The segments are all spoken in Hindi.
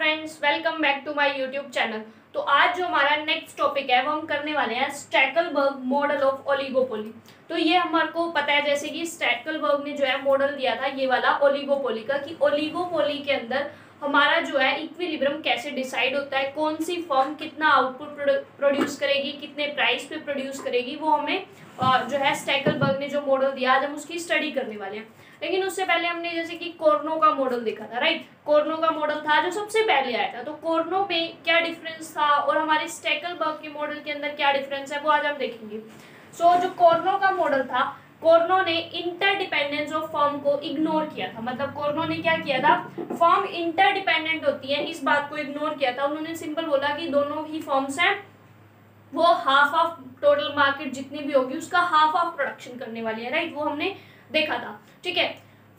Friends, welcome back to my YouTube channel. तो आज जो हमारा नेक्स्ट टॉपिक है वो हम करने वाले हैं स्टैकलबर्ग मॉडल ऑफ ओलिगोपोली। तो ये हमारे को पता है जैसे कि स्टैकलबर्ग ने जो है मॉडल दिया था ये वाला ओलिगोपोली का, कि ओलिगोपोली के अंदर हमारा जो है इक्विलिब्रियम कैसे डिसाइड होता है, कौन सी फर्म कितना आउटपुट प्रोड्यूस करेगी, कितने प्राइस पे प्रोड्यूस करेगी, वो हमें जो है स्टैकलबर्ग ने जो मॉडल दिया आज हम उसकी स्टडी करने वाले हैं। लेकिन उससे पहले हमने जैसे कि कोर्नो का मॉडल देखा था, राइट। कोर्नो का मॉडल था जो सबसे पहले आया था। तो कोर्नो में क्या डिफरेंस था और हमारे स्टैकलबर्ग के मॉडल के अंदर क्या डिफरेंस है वो आज हम देखेंगे। जो कोर्नो का मॉडल था, कोर्नो ने इंटरडिपेंडेंस ऑफ फर्म को इग्नोर किया था। मतलब कोर्नो ने क्या किया था, फर्म इंटरडिपेंडेंट होती है इस बात को इग्नोर किया था। उन्होंने सिंपल बोला कि दोनों ही फर्म्स हैं वो हाफ ऑफ टोटल मार्केट जितनी भी होगी उसका हाफ ऑफ प्रोडक्शन करने वाली है, राइट। वो हमने देखा था, ठीक है।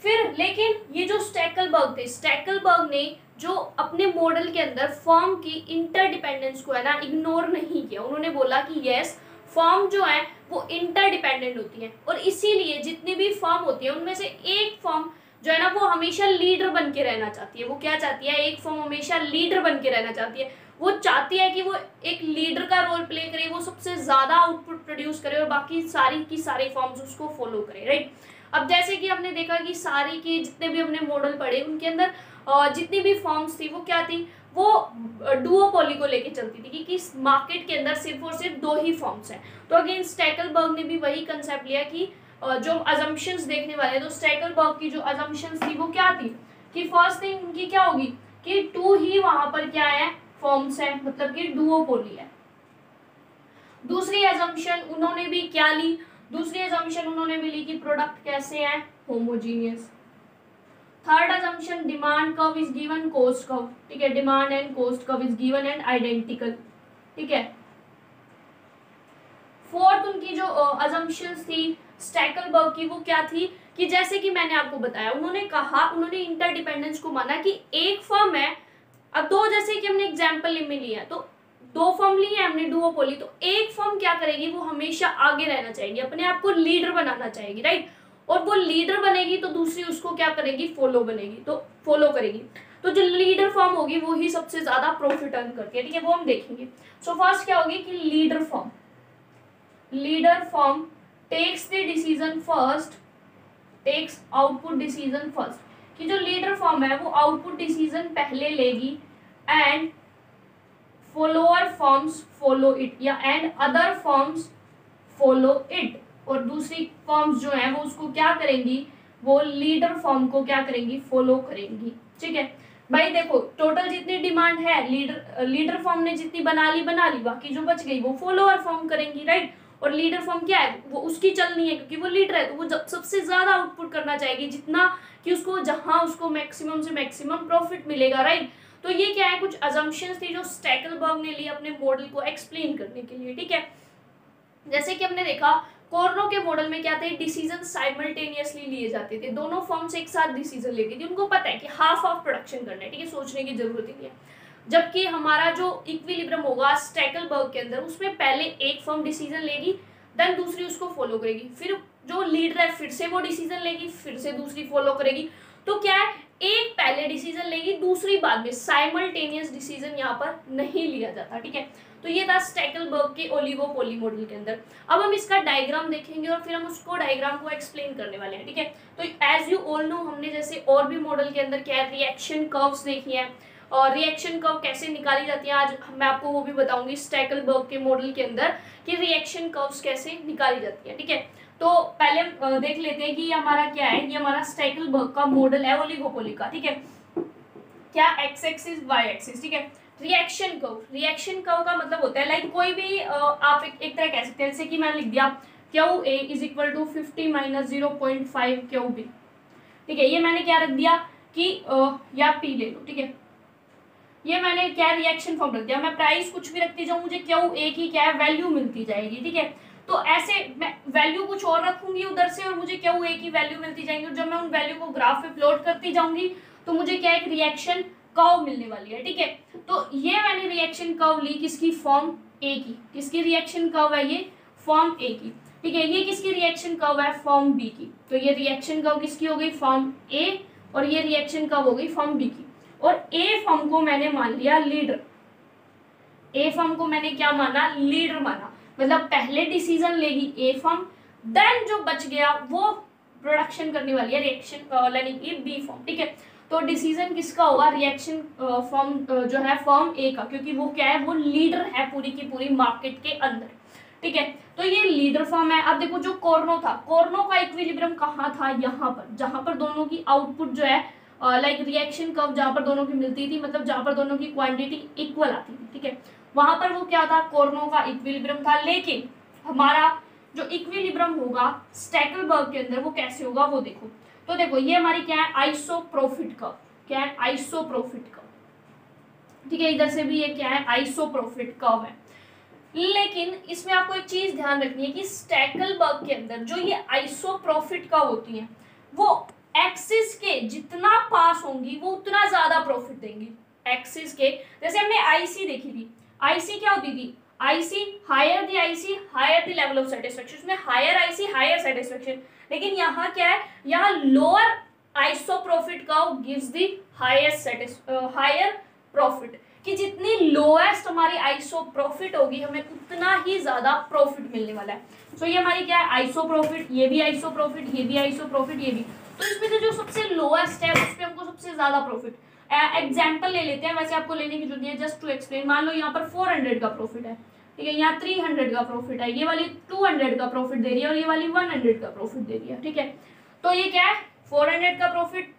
फिर लेकिन ये जो स्टैकलबर्ग थे, स्टैकलबर्ग ने जो अपने मॉडल के अंदर फर्म की इंटरडिपेंडेंस को है ना इग्नोर नहीं किया। उन्होंने बोला कि यस, फर्म जो है वो इंटरडिपेंडेंट होती है और इसीलिए जितनी भी फर्म होती है उनमें से एक फर्म जो है ना वो हमेशा लीडर बन के रहना चाहती है। वो क्या चाहती है, एक फर्म हमेशा लीडर बन के रहना चाहती है। वो चाहती है कि वो एक लीडर का रोल प्ले करे, वो सबसे ज्यादा आउटपुट प्रोड्यूस करे और बाकी सारी की सारी फर्म्स उसको फॉलो करे, राइट। अब जैसे कि हमने देखा कि सारी के जितने भी हमने मॉडल पढ़े उनके अंदर जितनी भी फर्म्स थी वो क्या थी, वो डुओपोली को लेके चलती थी कि मार्केट के अंदर सिर्फ और सिर्फ दो ही फर्म्स हैं। तो अगेन स्टैकलबर्ग ने भी वही कंसेप्ट लिया कि जो अजम्पशंस देखने वाले, तो स्टैकलबर्ग की जो अजम्पशंस थी वो क्या थी कि फर्स्ट थिंग उनकी क्या होगी कि टू ही वहां पर क्या है, फॉर्म्स है, मतलब कि डुओपोली है। दूसरी अजम्पशन उन्होंने भी क्या ली, दूसरी अजम्पशन उन्होंने भी ली कि प्रोडक्ट कैसे है, homogeneous. Third assumption demand curve is given, cost curve, ठीक है, demand and cost curve is given and identical, ठीक है। फोर्थ उनकी जो अजम्पशंस थी स्टैकलबर्ग की वो क्या थी कि जैसे कि मैंने आपको बताया, उन्होंने कहा, उन्होंने इंटरडिपेंडेंस को माना कि एक फर्म है, अब दो, जैसे कि हमने एग्जांपल में लिया तो दो फर्म ली है हमने डुओपोली, तो एक फर्म क्या करेगी, वो हमेशा आगे रहना चाहेगी, अपने आप को लीडर बनाना चाहेगी, राइट। और वो लीडर बनेगी तो दूसरी उसको क्या करेगी, फॉलो बनेगी, तो फॉलो करेगी। तो जो लीडर फर्म होगी वो ही सबसे ज्यादा प्रॉफिट अर्न करती है, ठीक है, वो हम देखेंगे। सो फर्स्ट क्या होगी कि leader firm takes the decision first, takes output decision first, कि जो लीडर फर्म है वो आउटपुट डिसीजन पहले लेगी and follower firms follow it, या and other firms follow it, और दूसरी फर्म्स जो है वो उसको क्या करेंगी, वो लीडर फर्म को क्या करेंगी, फॉलो करेंगी, ठीक है। भाई देखो, टोटल जितनी डिमांड है लीडर फर्म ने जितनी बना ली, बाकी जो बच गई वो फॉलोअर फर्म करेंगी, राइट। और लीडर फर्म क्या है, वो उसकी चलनी है क्योंकि वो लीडर है, तो वो सबसे ज्यादा आउटपुट करना चाहेगी जितना कि उसको जहां उसको मैक्सिमम से मैक्सिमम प्रॉफिट मिलेगा, राइट। तो ये क्या है, कुछ अजम्पशंस थी जो स्टैकलबर्ग ने ली अपने मॉडल को एक्सप्लेन करने के लिए, ठीक है। जैसे कि हमने देखा कोर्नो के मॉडल में क्या थे, डिसीजन साइमल्टेनियसली लिए जाते थे, दोनों फर्म्स एक साथ डिसीजन लेती थी, उनको पता है कि हाफ ऑफ प्रोडक्शन करना है, ठीक है, सोचने की जरूरत ही नहीं है। जबकि हमारा जो इक्विलिब्रियम होगा स्टैकलबर्ग के अंदर, उसमें पहले एक फर्म डिसीजन लेगी, देन दूसरी उसको फॉलो करेगी, फिर जो लीडर है फिर से वो डिसीजन लेगी, फिर से दूसरी फॉलो करेगी। तो क्या है, एक पहले डिसीजन लेगी, दूसरी बाद में, साइमल्टेनियस डिसीजन यहाँ पर नहीं लिया जाता, ठीक है। तो ये था स्टैकलबर्ग के ओलिगोपोली मॉडल के अंदर। अब हम इसका डायग्राम देखेंगे और फिर हम उसको डायग्राम को एक्सप्लेन करने वाले हैं, ठीक है। तो एज यू ऑल नो, हमने जैसे और भी मॉडल के अंदर क्या है, रिएक्शन कर्व्स देखी है, और रिएक्शन कर्व कैसे निकाली जाती है आज मैं आपको वो भी बताऊंगी स्टैकलबर्ग के मॉडल के अंदर कि रिएक्शन कर्व्स कैसे निकाली जाती है, ठीक है। तो पहले हम देख लेते हैं कि ये हमारा क्या है, ये हमारा स्टैकलबर्ग का मॉडल है ओलिगोपोली का, ठीक है। क्या एक्स एक्सिस वाई एक्सिस, ठीक है। रिएक्शन कर्व का मतलब होता है लाइक कोई भी आप एक तरह कह सकते हैं, जैसे कि मैंने लिख दिया Q A is equal to 50 minus 0.5 Q B, ठीक है। ये मैंने क्या रख दिया कि या पी ले लो, ठीक है। ये मैंने क्या रिएक्शन फॉर्म रख दिया, मैं प्राइस कुछ भी रखती जाऊँ मुझे क्यू ए की क्या है वैल्यू मिलती जाएगी, ठीक है। तो ऐसे मैं वैल्यू कुछ और रखूंगी उधर से और मुझे क्यू ए की वैल्यू मिलती जाएंगी, और जब मैं उन वैल्यू को ग्राफ पे प्लॉट करती जाऊंगी तो मुझे क्या एक रिएक्शन कर्व मिलने वाली है, ठीक है। तो ये मैंने रिएक्शन कर्व ली किसकी, फॉर्म ए की, किसकी रिएक्शन कर्व है ये, फॉर्म ए की, ठीक है। ये किसकी रिएक्शन कर्व है, फॉर्म बी की। तो ये रिएक्शन कर्व किसकी हो गई, फॉर्म ए, और ये रिएक्शन कर्व हो गई फॉर्म बी की। और ए फर्म को मैंने मान लिया लीडर। ए फर्म को मैंने क्या माना, लीडर माना, मतलब पहले डिसीजन लेगी ए फर्म, देन जो बच गया वो प्रोडक्शन करने वाली है रिएक्शन यानी कि बी फर्म। ठीक है, तो डिसीजन किसका होगा, रिएक्शन फर्म जो है फर्म ए का, क्योंकि वो क्या है, वो लीडर है पूरी की पूरी मार्केट के अंदर। ठीक है, तो ये लीडर फर्म है। अब देखो जो कॉर्नो था, कॉर्नो का इक्विलिब्रियम कहाँ था, यहाँ पर, जहां पर दोनों की आउटपुट जो है लाइक रिएक्शन कर्व जहां पर दोनों की मिलती थी, मतलब जहां पर दोनों की क्वांटिटी इक्वल आती थी। ठीक है, वहां पर वो क्या था, कॉर्नो का इक्विलिब्रियम था। लेकिन हमारा जो इक्विलिब्रियम होगा स्टैकलबर्ग के अंदर वो कैसे होगा वो देखो। तो देखो ये हमारी क्या है, आइसोप्रोफिट कर्व। क्या है, आइसोप्रोफिट कर्व। ठीक है, इधर से भी ये क्या है, आइसोप्रोफिट कर्व है। लेकिन इसमें आपको एक चीज ध्यान रखनी है कि स्टैकलबर्ग के अंदर जो ये आइसोप्रोफिट कर्व होती है वो एक्सिस के जितना पास होंगी वो उतना ज्यादा प्रॉफिट देंगी। एक्सिस के, जैसे हमने आईसी देखी थी, आईसी क्या होती थी, IC higher the IC higher the level of satisfaction, उसमें हायर आईसी हायर सेटिस्फेक्शन। लेकिन यहाँ क्या है, यहाँ lower isoprofit curve gives the higher profit, कि जितनी लोएस्ट हमारी आइसोप्रोफिट होगी हमें उतना ही ज्यादा प्रॉफिट मिलने वाला है। सो ये हमारी क्या है, आइसोप्रोफिट, ये भी आइसोप्रोफिट, ये भी आइसोप्रोफिट, ये भी। तो इसमें से जो सबसे लोएस्ट है उस पे हमको सबसे ज्यादा प्रॉफिट। एग्जाम्पल ले लेते हैं, वैसे आपको लेने की जरूरत नहीं है, जस्ट टू एक्सप्लेन। मान लो यहाँ पर 400 का प्रॉफिट है, ठीक है, यहाँ 300 का प्रॉफिट है, ये वाली 200 का प्रॉफिट दे रही है और ये वाली 100 का प्रॉफिट दे रही है। ठीक है, तो ये क्या है, 400 का प्रॉफिट,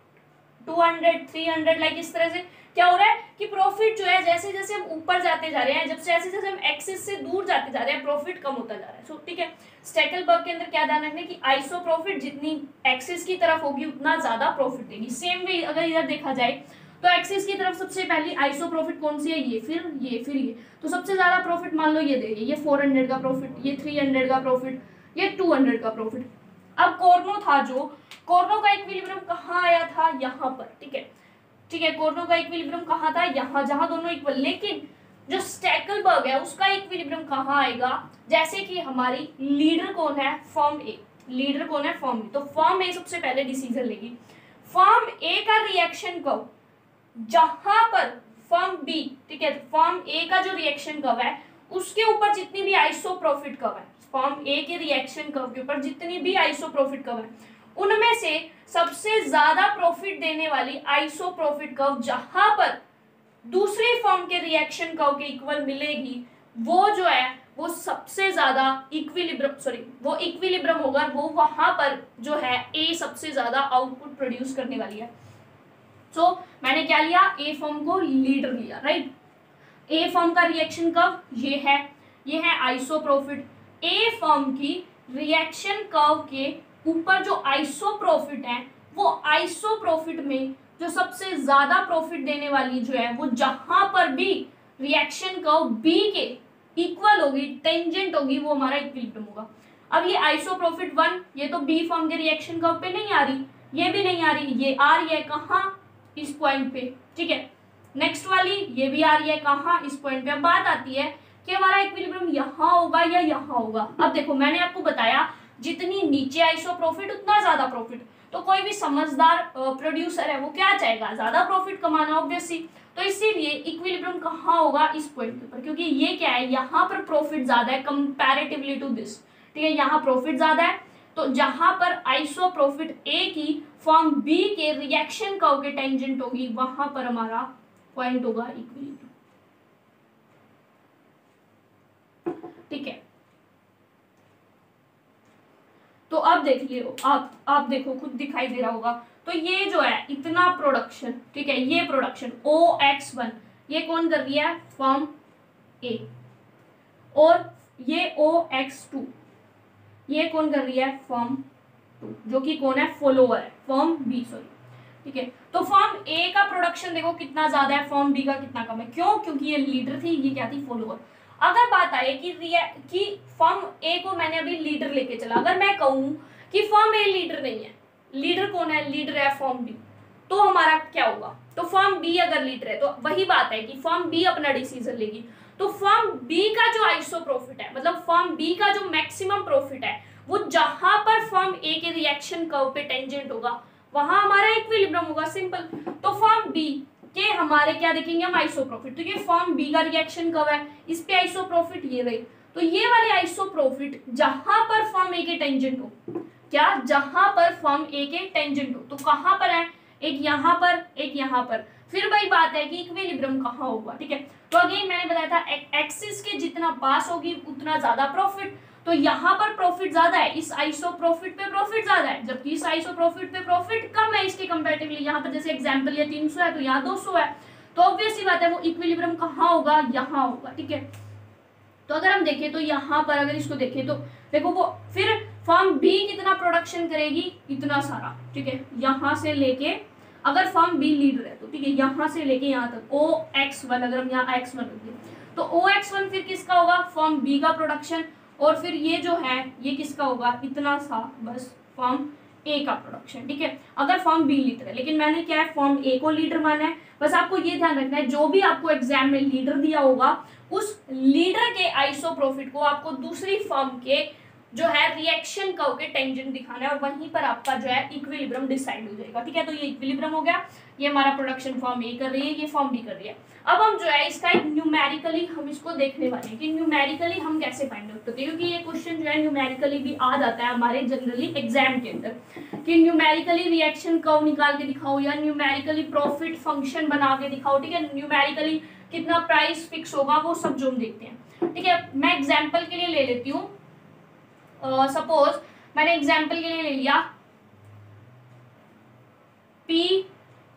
200, 300, लाइक इस तरह से क्या हो रहा है कि प्रॉफिट जो है जैसे जैसे हम ऊपर जाते जा रहे हैं, जब जैसे जैसे हम एक्सिस से दूर जाते जा रहे हैं, प्रॉफिट कम होता जा रहा है। सो ठीक है, स्टैकलबर्ग के अंदर क्या ध्यान रखना है कि आइसो प्रॉफिट जितनी एक्सिस की तरफ होगी उतना ज्यादा प्रॉफिट देगी। सेम वे अगर इधर देखा जाए तो एक्सिस की तरफ सबसे पहली आइसो प्रॉफिट कौन सी है, ये, फिर ये, फिर ये। तो सबसे ज्यादा प्रॉफिट मान लो ये दे रही है, ये 400 का प्रॉफिट, ये 300 का प्रॉफिट, ये 200 का प्रॉफिट। अब कॉर्नो था, जो कॉर्नो का इक्विलिब्रियम कहाँ आया था, यहाँ पर। ठीक है, ठीक है, कॉर्नो का इक्विलिब्रियम कहाँ था, यहाँ, जहां दोनों इक्वल। लेकिन जो स्टैकलबर्ग है उसका इक्विलिब्रियम कहाँ आएगा, जैसे कि हमारी लीडर कौन है, फर्म ए, लीडर कौन है, फर्म ए। तो फर्म ए सबसे पहले डिसीजन लेगी। फर्म ए का रिएक्शन कर्व जहां पर फर्म बी, ठीक है, फर्म ए का जो रिएक्शन कर्व है उसके ऊपर जितनी भी आइसोप्रोफिट कर्व है, फर्म ए के रिएक्शन कर्व के ऊपर जितनी भी आइसोप्रोफिट कर्व है उनमें से सबसे ज्यादा प्रॉफिट देने वाली आइसोप्रोफिट कर्व जहां पर दूसरी फर्म के रिएक्शन कर्व के इक्वल मिलेगी, वो जो है वो सबसे ज्यादा वो इक्विलिब्रियम होगा, वो वहां पर जो है ए सबसे ज्यादा आउटपुट प्रोड्यूस करने वाली है। सो मैंने क्या लिया, ए फर्म को लीडर लिया, राइट। ए फर्म का रिएक्शन कर्व ये है आइसोप्रोफिट। ए फर्म की रिएक्शन कर्व के ऊपर जो आइसोप्रोफिट है वो आइसोप्रोफिट में जो सबसे ज्यादा प्रॉफिट देने वाली जो है वो जहां पर भी रिएक्शन कर्व बी के इक्वल होगी, टेंजेंट होगी, वो हमारा इक्विलिब्रियम होगा। अब ये आइसोप्रोफिट 1 ये तो बी फर्म के रिएक्शन कर्व पे नहीं आ रही, ये भी नहीं आ रही, ये आ रही है कहाँ, इस पॉइंट पे। ठीक है, नेक्स्ट वाली ये भी आ रही है कहाँ, इस पॉइंट पे। अब बात आती है कि हमारा इक्विलिब्रियम यहाँ होगा या यहाँ होगा। अब देखो मैंने आपको बताया जितनी नीचे आइसोप्रोफिट उतना ज्यादा प्रॉफिट। तो कोई भी समझदार प्रोड्यूसर है वो क्या चाहेगा, ज्यादा प्रॉफिट कमाना ऑब्वियसली। तो इसीलिए इक्विलिब्रियम कहाँ होगा, इस पॉइंट के ऊपर, क्योंकि ये क्या है, यहाँ पर प्रॉफिट ज्यादा है कंपैरेटिवली टू दिस। ठीक है, यहाँ प्रॉफिट ज्यादा है, तो जहां पर आइसोप्रोफिट ए की फॉर्म बी के रिएक्शन कर्व के टेंजेंट होगी वहां पर हमारा पॉइंट होगा इक्विलिब्रियम। ठीक है, तो अब देख लियो आप देखो खुद दिखाई दे रहा होगा। तो ये जो है इतना प्रोडक्शन, ठीक है, ये प्रोडक्शन OX1 ये कौन कर रही है, फर्म ए, और ये OX2 ये कौन कर रही है, फर्म 2, जो कि कौन है, फॉलोअर है, फर्म बी, सॉरी। ठीक है, तो फर्म ए का प्रोडक्शन देखो कितना ज्यादा है, फर्म बी का कितना कम है। क्यों, क्योंकि ये लीडर थी, ये क्या थी, फॉलोअर। अगर बात आए कि फर्म ए को मैंने अभी लीडर लेके चला, अगर मैं कहूं कि फर्म ए लीडर नहीं है, लीडर कौन है, लीडर है फर्म बी, तो हमारा क्या होगा, तो फर्म बी अगर लीडर है तो वही बात है कि फर्म बी अपना डिसीजन लेगी। तो फर्म बी का जो आइसो प्रॉफिट है, मतलब फर्म बी का जो मैक्सिमम प्रॉफिट है, वो जहां पर फर्म ए के रिएक्शन कर्व पे टेंजेंट होगा वहां हमारा इक्विलिब्रियम होगा, सिंपल। तो फर्म बी कि हमारे क्या देखेंगे हम आइसोप्रोफिट। तो ये फॉर्म बी का रिएक्शन कब है, इस पे आइसोप्रोफिट ये रही, तो ये वाले आइसोप्रोफिट जहां पर फॉर्म ए के टेंजेंट हो, क्या जहां पर फॉर्म ए के टेंजेंट हो, तो कहां पर है, एक यहां पर एक यहां पर। फिर वही बात है कि इक्विलिब्रियम कहां होगा, ठीक है। तो अगेन मैंने बताया था एक्सिस के जितना पास होगी उतना ज्यादा प्रॉफिट, तो यहाँ पर प्रॉफिट ज्यादा है, इस आइसोप्रोफिट पे प्रॉफिट ज्यादा है, जबकि इस आइसोप्रोफिट पे प्रॉफिट कम है इसके कंपैरेटिवली। यहाँ पर जैसे एग्जांपल ये 300 है तो यहाँ 200 है, तो ऑब्वियस ही बात है वो इक्विलिब्रियम कहाँ होगा, यहाँ होगा, ठीक है। तो अगर हम देखें तो यहाँ पर अगर इसको देखें तो देखो वो फिर फर्म बी कितना प्रोडक्शन करेगी, इतना सारा, ठीक है। यहाँ से लेके अगर फर्म बी लीडर है तो ठीक है, यहाँ से लेके यहाँ तक OX1, अगर हम यहाँ X1 रख दें तो OX1 फिर किसका होगा, फर्म बी का प्रोडक्शन, और फिर ये जो है ये किसका होगा, इतना सा बस फर्म ए का प्रोडक्शन, ठीक है। अगर फर्म बी लीडर है, लेकिन मैंने क्या है फर्म ए को लीडर माना है। बस आपको ये ध्यान रखना है जो भी आपको एग्जाम में लीडर दिया होगा उस लीडर के आइसोप्रोफिट को आपको दूसरी फर्म के जो है रिएक्शन कर्व के टेंजेंट दिखाना है, और वहीं पर आपका जो है इक्विलिब्रियम डिसाइड हो जाएगा, ठीक है। तो ये इक्विलिब्रियम हो गया, ये हमारा प्रोडक्शन फॉर्म ए कर रही है, ये फॉर्म बी कर रही है। अब हम जो है इसका एक न्यूमेरिकली हम इसको देखने वाले हैं कि न्यूमेरिकली हम कैसे फाइंड आउट करते हैं, क्योंकि ये क्वेश्चन जो है न्यूमेरिकली भी आ जाता है हमारे जनरली एग्जाम के अंदर कि न्यूमेरिकली रिएक्शन कर्व निकाल के दिखाओ या न्यूमेरिकली प्रॉफिट फंक्शन बना के दिखाओ, ठीक है। न्यूमेरिकली कितना प्राइस फिक्स होगा वो सब जो हम देखते हैं, ठीक है। मैं एग्जाम्पल के लिए ले लेती हूँ, सपोज मैंने एग्जाम्पल के लिए ले लिया P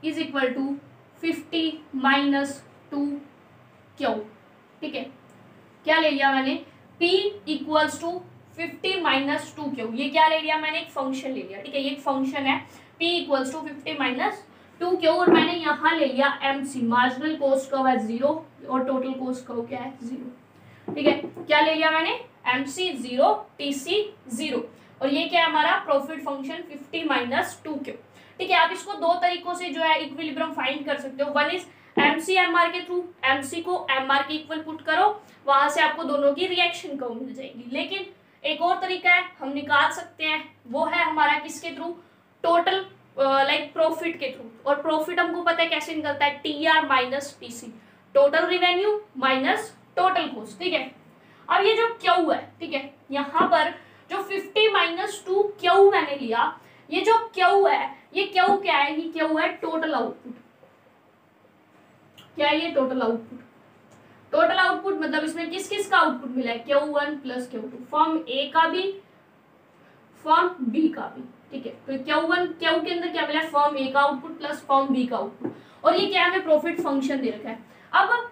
is equal to 50 minus 2Q, ठीक है। क्या ले लिया मैंने, P equals to 50 minus 2Q, ये क्या ले लिया मैंने, एक फंक्शन ले लिया, ठीक है। ये एक फंक्शन है P equals to 50 minus 2Q, और मैंने यहाँ ले लिया MC, मार्जिनल कॉस्ट कर्व है 0 और टोटल कॉस्ट कर्व क्या है 0, ठीक है। क्या ले लिया मैंने, MC 0, TC 0, और ये क्या है हमारा प्रॉफिट फंक्शन 50 माइनस 2Q, ठीक है। आप इसको दो तरीकों से जो है इक्विलिब्रियम फाइंड कर सकते हो। वन इज MC MR के थ्रू, MC को MR के इक्वल पुट करो, वहां से आपको दोनों की रिएक्शन कर्व मिल जाएगी। लेकिन एक और तरीका है हम निकाल सकते हैं, वो है हमारा किसके थ्रू, टोटल लाइक प्रॉफिट के थ्रू, और प्रॉफिट हमको पता है कैसे निकलता है, TR minus TC, total revenue minus total cost, ठीक है। अब ये जो Q है, ठीक है, यहाँ पर जो 50 माइनस 2Q मैंने लिया, ये जो Q है, ये Q क्या है, ये Q है टोटल आउटपुट। क्या है ये, टोटल आउटपुट। टोटल आउटपुट मतलब इसमें किस किस का आउटपुट मिला है, Q1 प्लस Q2, फॉर्म ए का भी फॉर्म बी का भी, ठीक है। तो Q के अंदर क्या मिला है, फॉर्म ए का आउटपुट प्लस फॉर्म बी का आउटपुट, और ये क्या हमें प्रॉफिट फंक्शन दे रखा है। अब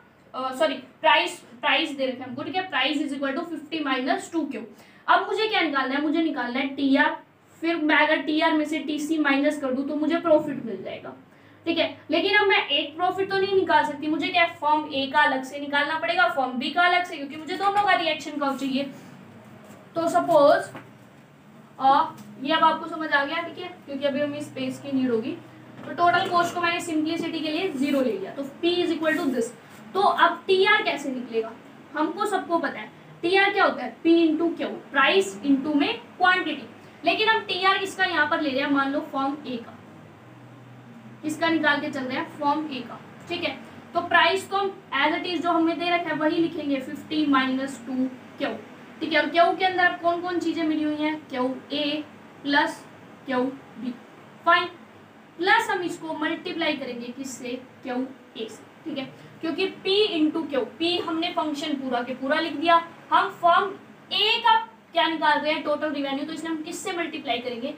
सॉरी प्राइस दे रखा है हमको, ठीक है। Price is equal to 50 minus 2Q। अब मुझे क्या निकालना है, मुझे निकालना है TR, फिर मैं अगर TR में से TC माइनस कर दूं तो मुझे प्रॉफिट मिल जाएगा, ठीक है। लेकिन अब मैं एक प्रॉफिट तो नहीं निकाल सकती, मुझे क्या फॉर्म ए का अलग से निकालना पड़ेगा, फॉर्म बी का अलग से, क्योंकि मुझे दोनों का रिएक्शन कर्व चाहिए। तो सपोज ये अब आपको समझ आ गया, ठीक है, क्योंकि अभी हमें स्पेस की नीड होगी। तो टोटल कॉस्ट को मैंने सिंप्लिसिटी के लिए 0 ले लिया, तो P is equal to this. तो अब TR कैसे निकलेगा, हमको सबको पता है TR क्या होता है, P into Q, price into में क्वांटिटी। लेकिन हम TR किसका यहाँ पर ले रहे हैं, मान लो फॉर्म ए का, किसका निकाल के चल रहे हैं, फॉर्म ए का, ठीक है। तो प्राइस को हम एज इट इज जो हमें दे रखा है वही लिखेंगे, 50 माइनस 2Q, ठीक है। और Q के अंदर कौन कौन चीजें मिली हुई हैं, QA plus QB, fine, plus हम इसको मल्टीप्लाई करेंगे किससे, QA से, ठीक है। क्योंकि P इंटू Q, P हमने फंक्शन पूरा के पूरा लिख दिया, हम फॉर्म ए का क्या निकाल रहे हैं, टोटल रिवेन्यू, तो इसलिए हम किससे मल्टीप्लाई करेंगे,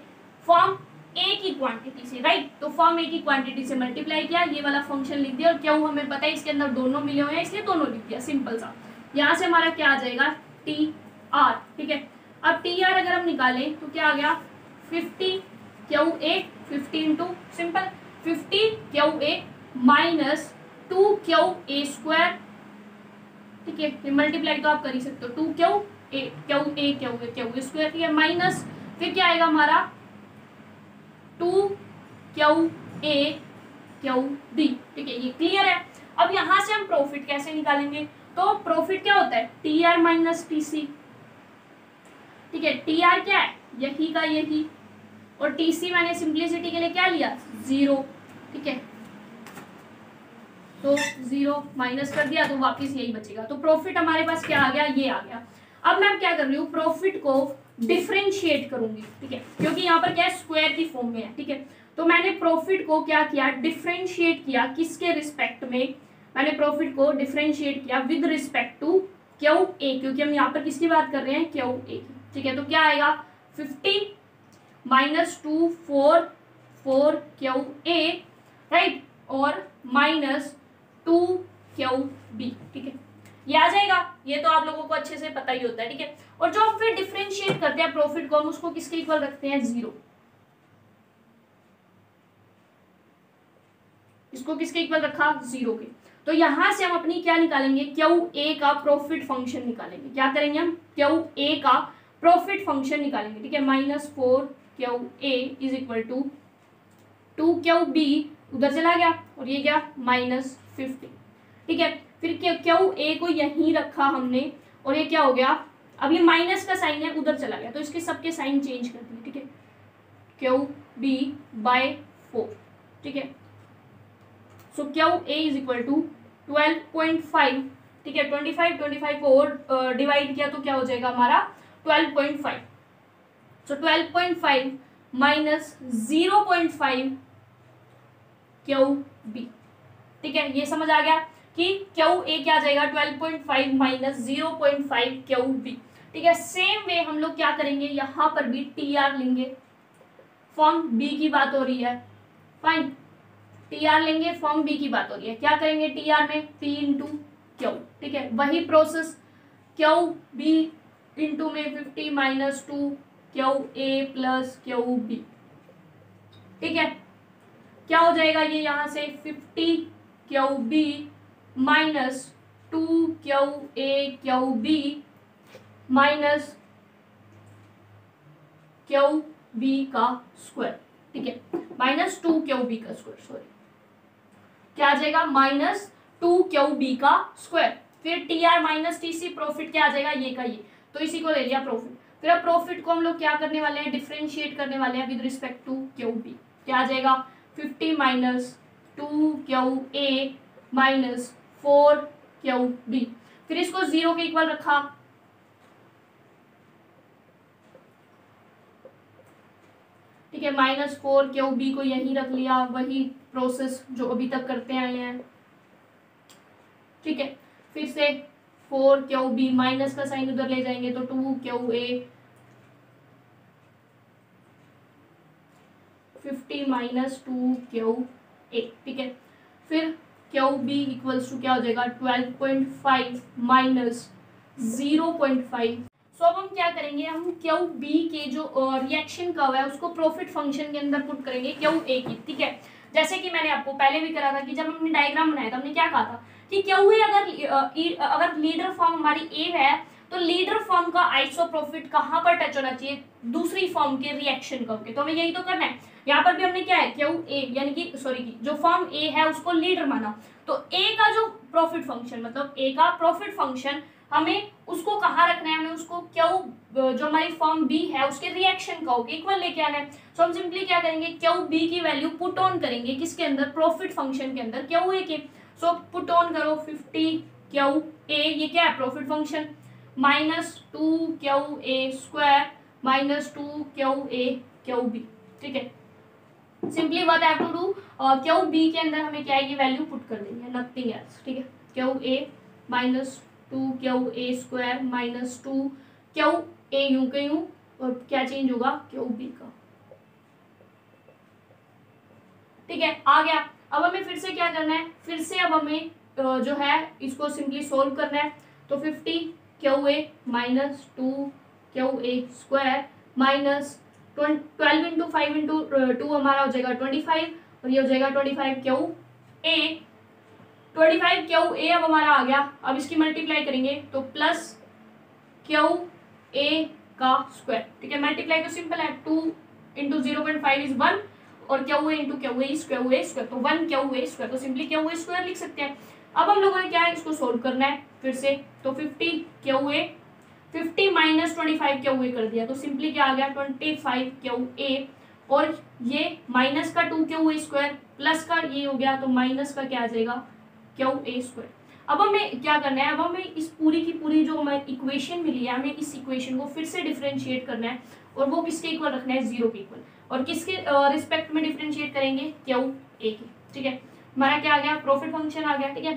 फॉर्म ए की क्वांटिटी से, राइट। तो फॉर्म ए की क्वांटिटी से मल्टीप्लाई किया, ये वाला फंक्शन लिख दिया, और Q हमें पता है इसके अंदर दोनों मिले हुए हैं इसलिए दोनों लिख दिया, सिंपल सा। यहाँ से हमारा क्या आ जाएगा, TR, ठीक है। अब TR अगर हम निकालें तो क्या आ गया, 50 QA, 50 into simple 50 QA minus 2QA square, ठीक है। ये मल्टीप्लाई तो आप कर ही सकते हो, 2QA स्क्वायर, ठीक है, माइनस फिर क्या आएगा हमारा 2QA QB, ठीक है। ये क्लियर है। अब यहाँ से हम प्रॉफिट कैसे निकालेंगे, तो प्रॉफिट क्या होता है, TR माइनस TC, ठीक है। TR क्या है, यही का यही, और TC मैंने सिंप्लिसिटी के लिए क्या लिया, 0, ठीक है। तो 0 माइनस कर दिया तो वापस यही बचेगा। तो प्रॉफिट हमारे पास क्या आ गया, ये आ गया। अब मैं क्या कर रही हूँ, प्रॉफिट को डिफरेंशिएट करूंगी, ठीक है, क्योंकि यहाँ पर क्या है, स्क्वायर की फॉर्म में है, ठीक है। तो मैंने प्रॉफिट को क्या किया, डिफरेंशिएट किया, किसके रिस्पेक्ट में, मैंने प्रॉफिट को डिफरेंशिएट किया with respect to Q A, क्योंकि हम यहाँ पर किसकी बात कर रहे हैं, क्यू ए की, ठीक है। तो क्या आएगा 50 माइनस 2 4 क्यू ए, राइट, और माइनस 2 क्यू बी, ठीक है, ये आ जाएगा। ये तो आप लोगों को अच्छे से पता ही होता है, ठीक है। और जो हम फिर डिफरेंशिएट करते हैं प्रॉफिट को, हम उसको किसके इक्वल रखते हैं, 0। इसको किसके इक्वल रखा, 0 के। तो यहां से हम अपनी क्या निकालेंगे, क्यू ए का प्रॉफिट फंक्शन निकालेंगे। क्या करेंगे हम, क्यू ए का प्रॉफिट फंक्शन निकालेंगे, ठीक है। -4 Q A is equal to 2 Q B, उधर चला गया, और ये गया -50, ठीक है। फिर क्यू ए को यहीं रखा हमने, और ये क्या हो गया, अब ये माइनस का साइन है, उधर चला गया, तो इसके सबके साइन चेंज कर दिए, ठीक है। क्यू बी बाय 4, ठीक है। So Q A is equal to 12.5, ठीक है। 25 को और डिवाइड किया तो क्या हो जाएगा हमारा 12.5। सो 12.5 माइनस 0.5 क्यू बी, ठीक है। ये समझ आ गया कि क्यू ए क्या आ जाएगा, 12.5 माइनस 0.5 क्यू बी, ठीक है। सेम वे हम लोग क्या करेंगे, यहां पर भी टी आर लेंगे, फॉर्म बी की बात हो रही है, फाइन, टी आर लेंगे, फॉर्म बी की बात हो रही है। क्या करेंगे टी आर में, पी इंटू क्यू, ठीक है। वही प्रोसेस, क्यू बी इंटू में 50 minus 2 Q A plus Q B, ठीक है। क्या हो जाएगा ये, यहां से 50 Q B minus 2 Q A Q B minus Q B का स्क्वायर, ठीक है, -2 क्यू बी का स्क्वायर, सॉरी, क्या आ जाएगा -2 क्यू बी का स्क्वायर। फिर T R minus T C, profit क्या आ जाएगा, ये का ये, तो इसी को ले लिया प्रॉफिट। फिर अब प्रॉफिट को हम लोग क्या करने वाले हैं, डिफरेंशिएट करने वाले हैं with respect to Q B. क्या आ जाएगा 50 minus 2 Q A minus 4 Q B. फिर इसको 0 के इक्वल रखा, ठीक है। -4 क्यू बी को यहीं रख लिया, वही प्रोसेस जो अभी तक करते आए हैं, ठीक है। फिर से 4 क्यू बी, माइनस का साइन उधर ले जाएंगे तो 2 क्यू ए, 50 माइनस 2 क्यू ए, ठीक है। फिर क्यू बी इक्वल्स टू क्या हो जाएगा 12.5 माइनस 0.5। सो अब हम क्या करेंगे, हम क्यू बी के जो रिएक्शन कर्व है उसको प्रॉफिट फंक्शन के अंदर पुट करेंगे क्यू ए की, ठीक है। जैसे कि मैंने आपको पहले भी करा था कि जब हमने डायग्राम बनाया था, हमने क्या कहा था कि क्यू ए अगर लीडर फॉर्म हमारी ए है, तो लीडर फॉर्म का आइसोप्रोफिट कहाँ पर टच होना चाहिए, दूसरी फॉर्म के रिएक्शन कर्व के। तो हमें यही तो करना है। यहाँ पर भी हमने क्या है, क्यू ए यानी कि सॉरी जो फॉर्म ए है उसको लीडर माना, तो ए का जो प्रॉफिट फंक्शन, मतलब ए का प्रॉफिट फंक्शन हमें उसको कहाँ रखना है, हमें उसको क्यू जो हमारी फॉर्म बी है उसके रिएक्शन कर्व के इक्वल लेके आना है। सो हम सिंपली क्या करेंगे, क्यू बी की वैल्यू पुट ऑन करेंगे किसके अंदर, प्रॉफिट फंक्शन के अंदर क्यू ए के। सो पुट ऑन करो 50 क्यू ए, ये क्या है profit function, -2 Q A square -2 Q A Q B, ठीक है। Simply what I have to do, Q B के अंदर हमें क्या है, ये वैल्यू पुट कर देंगे, नथिंग एल्स, ठीक है। Q A -2 Q A square -2 Q ए यूं के यूं, और क्या चेंज होगा क्यू बी का, ठीक है, आ गया। अब हमें फिर से क्या करना है, फिर से अब हमें जो है इसको सिंपली सोल्व करना है। तो 50 Q A -2 Q A square minus 12 into 5 into 2 हमारा हो जाएगा 25, और ये हो जाएगा 25 क्यू ए, 25 क्यू ए अब हमारा आ गया। अब इसकी मल्टीप्लाई करेंगे तो प्लस क्यू ए का स्क्वायर, ठीक है। मल्टीप्लाई तो सिंपल है, 2 इंटू 0.5 इज 1, और Q A into Q A is Q A square, तो 1 क्यू ए स्क्वायर, तो सिंपली क्यू ए स्क्वायर लिख सकते हैं। अब हम लोगों ने क्या है, इसको सोल्व करना है फिर से। तो 50 Q A, 50 minus 25 Q A कर दिया, तो सिंपली क्या आ गया 25 क्यू ए, और ये माइनस का 2 क्यू ए स्क्वायर प्लस का ये हो गया, तो माइनस का क्या आ जाएगा क्यू ए स्क्वायर। अब हमें क्या करना है, अब हमें इस पूरी की पूरी जो हमें इक्वेशन मिली है, हमें इस इक्वेशन को फिर से डिफरेंशिएट करना है और वो किसके इक्वल रखना है, 0 के इक्वल। और किसके रिस्पेक्ट में डिफरेंशिएट करेंगे, क्यू ए के। ठीक है, हमारा क्या आ गया, प्रॉफिट फंक्शन आ गया। ठीक है,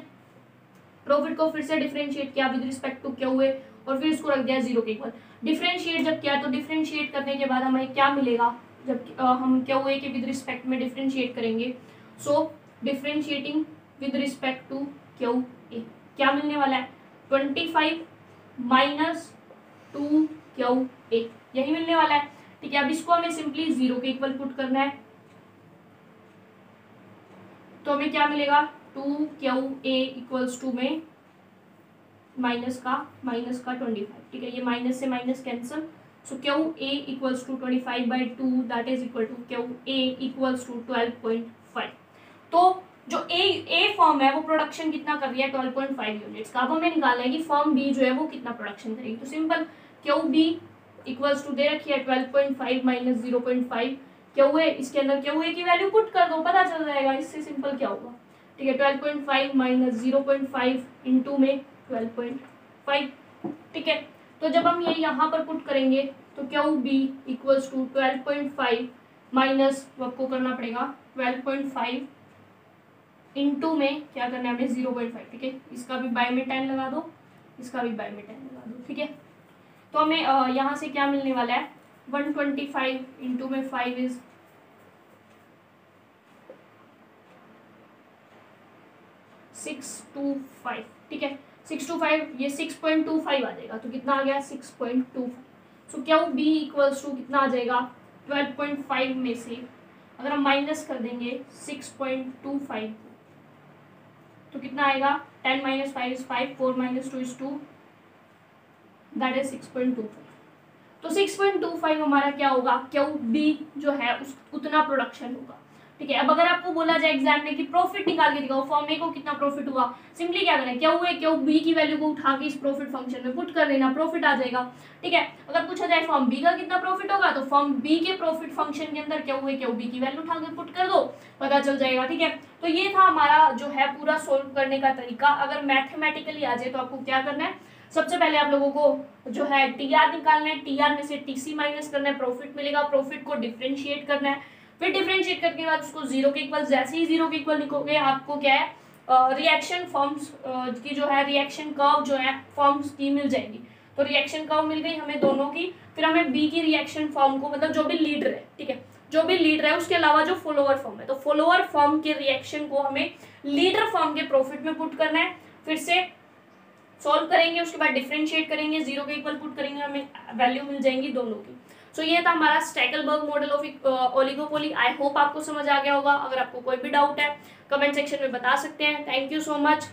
प्रॉफिट को फिर से डिफरेंशिएट किया with respect to Q A और फिर इसको रख दिया 0 के इक्वल। डिफरेंशिएट जब किया तो डिफरेंशिएट करने के बाद हमें क्या मिलेगा, जब हम क्यू ए के विद रिस्पेक्ट में डिफरेंशिएट करेंगे, so differentiating with respect to Q A क्या मिलने वाला है, 25 माइनस 2 क्यू ए, यही मिलने वाला है। ठीक है, अब इसको हमें सिंपली 0 के इक्वल पुट करना है, तो हमें क्या मिलेगा, 2 क्यू ए इक्वल्स टू में माइनस का 25। ठीक है, ये माइनस से minus cancel, so Q A equals to 25/2 that is equal to Q A equals to 12.5। तो जो ए फर्म है वो प्रोडक्शन कितना कर रही है, 12.5 यूनिट्स का। अब हमें निकालना है कि फर्म बी जो है वो कितना प्रोडक्शन करेगी, तो simple Q B equals to दे रखी है 12.5 माइनस 0.5 क्यू ए, इसके अंदर क्यू ए की वैल्यू पुट कर दो, पता चल जाएगा, इससे सिंपल क्या होगा। ठीक है, 12.5 माइनस 0.5 इंटू में 12.5। ठीक है, तो जब हम ये यहाँ पर पुट करेंगे तो Q B equals to 12.5 minus आपको करना पड़ेगा 12.5 इंटू में क्या करना है हमें 0.5। ठीक है, इसका भी बाय में 10 लगा दो, इसका भी बाय में 10 लगा दो। ठीक है, तो हमें यहाँ से क्या मिलने वाला है, 125 इंटू में 5 इज 625। ठीक है, 625, ये 6.25 आ जाएगा, तो कितना आ गया 6.25। सो क्यू बी इक्वल्स टू कितना आ जाएगा, 12.5 में से अगर हम माइनस कर देंगे 6.25 तो कितना आएगा, 10 minus 5 is 5, 4 minus 2 is 2, that is 6.25। तो 6.25 हमारा क्या होगा, क्यू बी जो है उस उतना प्रोडक्शन होगा। ठीक है, अब अगर आपको बोला जाए एग्जाम में कि प्रॉफिट निकाल के दिखाओ, फर्म ए को कितना प्रॉफिट हुआ, सिंपली क्या करें, क्यू ए क्यू बी की वैल्यू को उठा के इस प्रॉफिट फंक्शन में पुट कर देना, प्रॉफिट आ जाएगा। ठीक है, अगर पूछा जाए फर्म बी का कितना प्रॉफिट होगा, तो फर्म बी के प्रॉफिट फंक्शन के अंदर क्यू ए क्यू बी की वैल्यू उठा के पुट कर दो, पता चल जाएगा। ठीक है, तो ये था हमारा जो है पूरा सोल्व करने का तरीका। अगर मैथमेटिकली आ जाए तो आपको क्या करना है, सबसे पहले आप लोगों को जो है टीआर निकालना है, टीआर में से टीसी माइनस करना है, प्रॉफिट मिलेगा, प्रॉफिट को डिफरेंशिएट करना है, फिर डिफरेंशिएट करने के बाद उसको 0 के इक्वल, जैसे ही 0 के इक्वल लिखोगे आपको क्या है, रिएक्शन फॉर्म्स की जो है रिएक्शन कर्व जो है फॉर्म्स की मिल जाएगी। तो रिएक्शन कर्व मिल गई हमें दोनों की, फिर हमें बी की रिएक्शन फॉर्म को, मतलब जो भी लीडर है, ठीक है, जो भी लीडर है उसके अलावा जो फॉलोअर फॉर्म है, तो फॉलोअर फॉर्म के रिएक्शन को हमें लीडर फॉर्म के प्रॉफिट में पुट करना है, फिर से सॉल्व करेंगे, उसके बाद डिफरेंशिएट करेंगे, 0 के इक्वल पुट करेंगे, हमें वैल्यू मिल जाएंगी दोनों की। सो ये था हमारा Stackelberg model of oligopoly. I hope आपको समझ आ गया होगा। अगर आपको कोई भी डाउट है कमेंट सेक्शन में बता सकते हैं। Thank you so much.